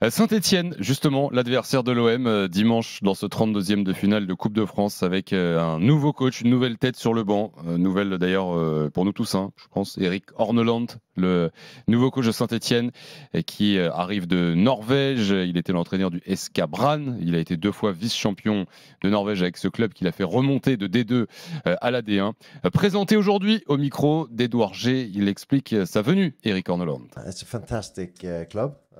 Saint-Étienne, justement, l'adversaire de l'OM, dimanche dans ce 32e de finale de Coupe de France avec un nouveau coach, une nouvelle tête sur le banc. Nouvelle d'ailleurs pour nous tous, hein, je pense, Eric Horneland, le nouveau coach de Saint-Étienne qui arrive de Norvège. Il était l'entraîneur du SK Brann. Il a été 2 fois vice-champion de Norvège avec ce club qu'il a fait remonter de D2 à la D1. Présenté aujourd'hui au micro d'Edouard G, il explique sa venue, Eric Horneland.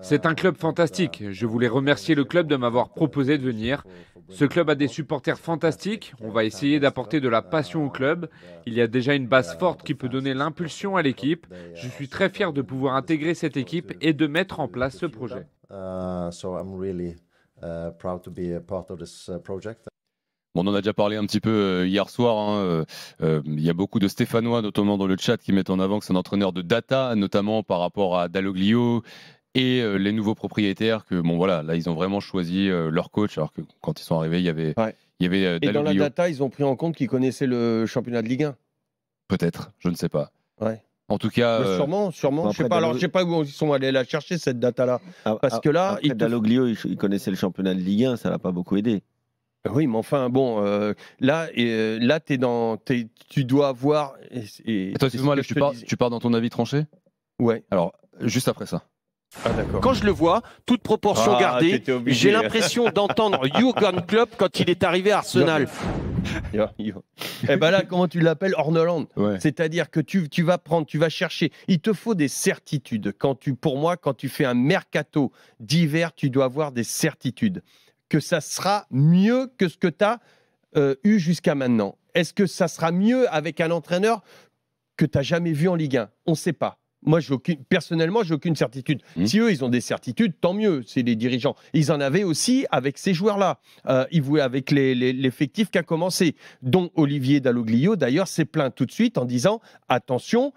C'est un club fantastique. Je voulais remercier le club de m'avoir proposé de venir. Ce club a des supporters fantastiques. On va essayer d'apporter de la passion au club. Il y a déjà une base forte qui peut donner l'impulsion à l'équipe. Je suis très fier de pouvoir intégrer cette équipe et de mettre en place ce projet. On en a déjà parlé un petit peu hier soir. Hein. Il y a beaucoup de Stéphanois, notamment dans le chat, qui mettent en avant que c'est un entraîneur de data, notamment par rapport à Dalloglio et les nouveaux propriétaires. Que bon voilà, là ils ont vraiment choisi leur coach, alors que quand ils sont arrivés, il y avait Et Dalloglio. dans la data, ils ont pris en compte qu'ils connaissaient le championnat de Ligue 1. Peut-être, je ne sais pas. Ouais. En tout cas, sûrement. Bon, Je sais pas. Alors, je sais pas où ils sont allés la chercher cette data-là. Parce que là, Dalloglio, il connaissait le championnat de Ligue 1, ça l'a pas beaucoup aidé. Oui, mais enfin, bon, là, tu dois avoir. Attends, excuse-moi, là, tu pars dans ton avis tranché? Ouais. Alors, juste après ça. Ah, d'accord. Quand je le vois, toute proportion gardée, j'ai l'impression d'entendre Jürgen Klopp quand il est arrivé à Arsenal. Eh ben là, comment tu l'appelles? Horneland. Ouais. C'est-à-dire que tu vas chercher. Il te faut des certitudes. Pour moi, quand tu fais un mercato d'hiver, tu dois avoir des certitudes. Que ça sera mieux que ce que tu as eu jusqu'à maintenant. Est-ce que ça sera mieux avec un entraîneur que tu n'as jamais vu en Ligue 1? On ne sait pas. Moi, personnellement, j'ai aucune certitude. Si eux, ils ont des certitudes, tant mieux, c'est les dirigeants. Ils en avaient aussi avec ces joueurs-là. Ils jouaient avec l'effectif qui a commencé, dont Olivier Dalloglio, d'ailleurs, s'est plaint tout de suite en disant « Attention,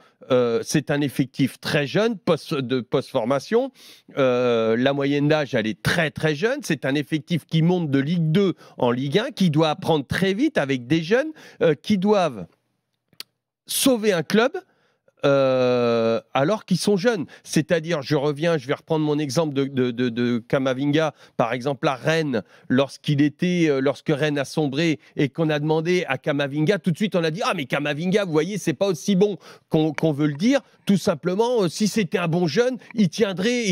c'est un effectif très jeune, post-formation. La moyenne d'âge, elle est très, très jeune. C'est un effectif qui monte de Ligue 2 en Ligue 1, qui doit apprendre très vite avec des jeunes qui doivent sauver un club. Alors qu'ils sont jeunes. C'est-à-dire, je vais reprendre mon exemple de Camavinga, par exemple à Rennes, lorsque Rennes a sombré et qu'on a demandé à Camavinga, tout de suite on a dit « Ah mais Camavinga, vous voyez, c'est pas aussi bon qu'on veut le dire. Tout simplement, si c'était un bon jeune, il tiendrait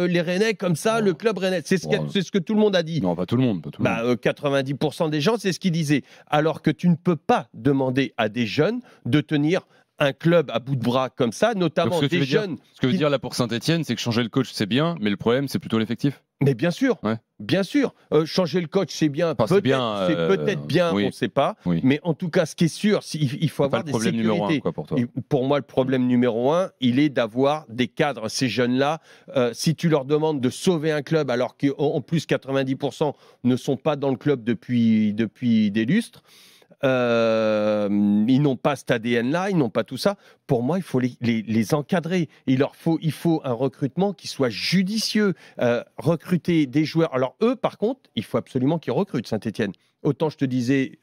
les Rennais comme ça, le club Rennais. » C'est ce que tout le monde a dit. Non, pas tout le monde. 90% des gens, c'est ce qu'ils disaient. Alors que tu ne peux pas demander à des jeunes de tenir un club à bout de bras comme ça, notamment des jeunes. Ce que veut dire là pour Saint-Étienne, c'est que changer le coach, c'est bien, mais le problème, c'est plutôt l'effectif. Mais bien sûr, bien sûr. Changer le coach, c'est bien. C'est peut-être bien, on ne sait pas. Oui. Mais en tout cas, ce qui est sûr, il faut avoir des sécurités. Pour moi, le problème numéro 1, il est d'avoir des cadres. Ces jeunes-là, si tu leur demandes de sauver un club, alors qu'en plus 90% ne sont pas dans le club depuis des lustres, ils n'ont pas cet ADN-là, ils n'ont pas tout ça. Pour moi, il faut les encadrer. Il faut un recrutement qui soit judicieux. Recruter des joueurs. Alors eux, par contre, il faut absolument qu'ils recrutent Saint-Étienne. Autant je te disais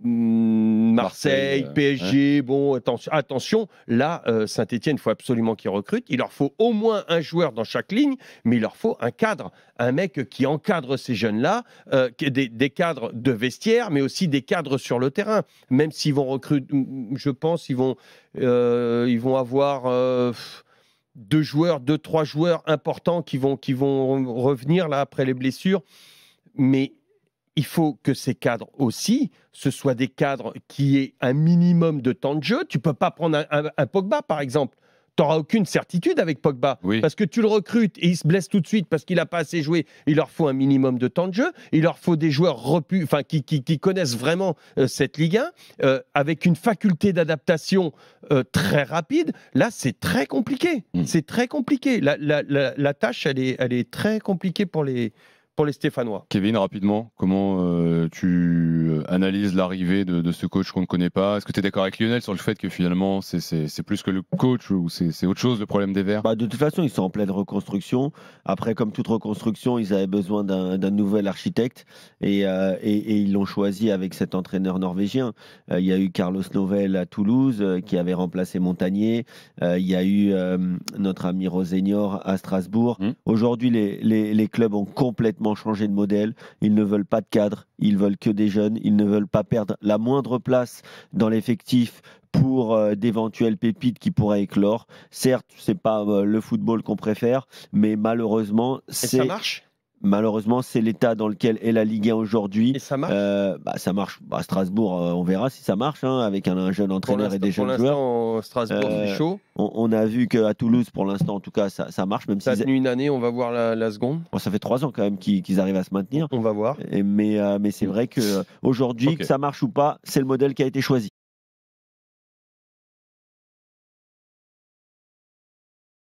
Marseille, PSG, bon, attention. Là, Saint-Étienne, il faut absolument qu'ils recrutent. Il leur faut au moins un joueur dans chaque ligne, mais il leur faut un cadre, un mec qui encadre ces jeunes-là, des cadres de vestiaire, mais aussi des cadres sur le terrain. Même s'ils vont recruter, je pense, ils vont avoir 2-3 joueurs importants qui vont revenir là après les blessures, mais il faut que ces cadres aussi, ce soient des cadres qui aient un minimum de temps de jeu. Tu ne peux pas prendre un Pogba, par exemple. Tu n'auras aucune certitude avec Pogba. Oui. Parce que tu le recrutes et il se blesse tout de suite parce qu'il n'a pas assez joué. Il leur faut un minimum de temps de jeu. Il leur faut des joueurs qui connaissent vraiment cette Ligue 1, avec une faculté d'adaptation très rapide. Là, c'est très compliqué. C'est très compliqué. La tâche, elle est très compliquée pour pour les Stéphanois. Kevin, rapidement, comment tu analyses l'arrivée de ce coach qu'on ne connaît pas? Est-ce que tu es d'accord avec Lionel sur le fait que finalement c'est plus que le coach ou c'est autre chose le problème des Verts? De toute façon, ils sont en pleine reconstruction. Après, comme toute reconstruction, ils avaient besoin d'un nouvel architecte et ils l'ont choisi avec cet entraîneur norvégien. Il y a eu Carlos Novel à Toulouse qui avait remplacé Montagnier. Il y a eu notre ami Rosenior à Strasbourg. Aujourd'hui, les clubs ont complètement changé de modèle. Ils ne veulent pas de cadre, ils veulent que des jeunes. Ils ne veulent pas perdre la moindre place dans l'effectif pour d'éventuelles pépites qui pourraient éclore. Certes, c'est pas le football qu'on préfère, mais malheureusement, ça marche. Malheureusement, c'est l'état dans lequel est la Ligue 1 aujourd'hui. Et ça marche. Ça marche. Strasbourg, on verra si ça marche, avec un jeune entraîneur et des jeunes joueurs. Pour l'instant, Strasbourg, c'est chaud. On a vu qu'à Toulouse, pour l'instant, en tout cas, ça marche. Même ça a tenu une année, on va voir la seconde. Bon, ça fait 3 ans quand même qu'ils arrivent à se maintenir. On va voir. Mais c'est vrai qu'aujourd'hui, que ça marche ou pas, c'est le modèle qui a été choisi.